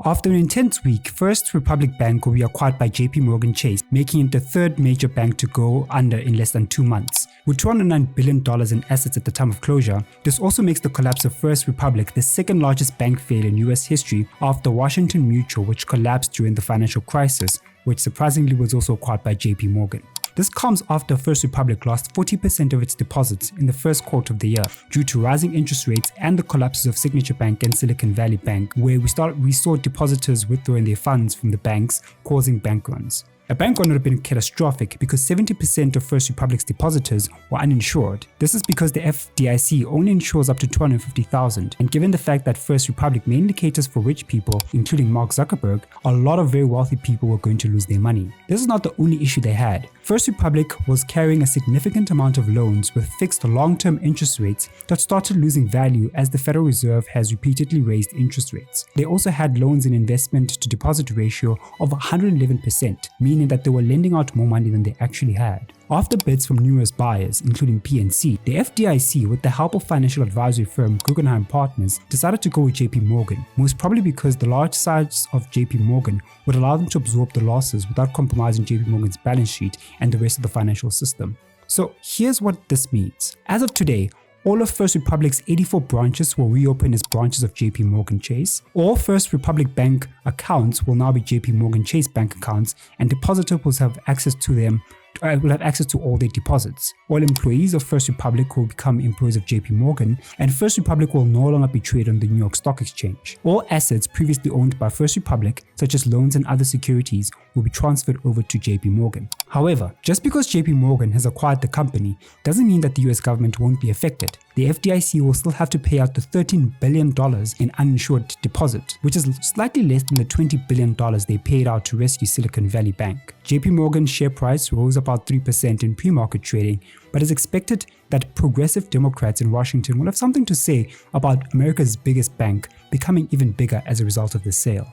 After an intense week, First Republic Bank will be acquired by JPMorgan Chase, making it the third major bank to go under in less than 2 months. With $209 billion in assets at the time of closure, this also makes the collapse of First Republic the second largest bank failure in US history after Washington Mutual, which collapsed during the financial crisis, which surprisingly was also acquired by JPMorgan. This comes after First Republic lost 40% of its deposits in the first quarter of the year due to rising interest rates and the collapses of Signature Bank and Silicon Valley Bank, where we saw depositors withdrawing their funds from the banks, causing bank runs. A bank run would have been catastrophic because 70% of First Republic's depositors were uninsured. This is because the FDIC only insures up to $250,000, and given the fact that First Republic mainly caters for rich people, including Mark Zuckerberg, a lot of very wealthy people were going to lose their money. This is not the only issue they had. First Republic was carrying a significant amount of loans with fixed long-term interest rates that started losing value as the Federal Reserve has repeatedly raised interest rates. They also had loans in investment to deposit ratio of 111%, meaning that they were lending out more money than they actually had. After bids from numerous buyers, including PNC, the FDIC, with the help of financial advisory firm Guggenheim Partners, decided to go with JPMorgan, most probably because the large size of JPMorgan would allow them to absorb the losses without compromising JPMorgan's balance sheet and the rest of the financial system. So here's what this means. As of today, all of First Republic's 84 branches will reopen as branches of JPMorgan Chase. All First Republic Bank accounts will now be JPMorgan Chase bank accounts, and depositors will have access to all their deposits. All employees of First Republic will become employees of JPMorgan, and First Republic will no longer be traded on the New York Stock Exchange. All assets previously owned by First Republic, such as loans and other securities, will be transferred over to JPMorgan. However, just because JPMorgan has acquired the company doesn't mean that the US government won't be affected. The FDIC will still have to pay out the $13 billion in uninsured deposits, which is slightly less than the $20 billion they paid out to rescue Silicon Valley Bank. JPMorgan's share price rose about 3% in pre-market trading, but it's expected that progressive Democrats in Washington will have something to say about America's biggest bank becoming even bigger as a result of the sale.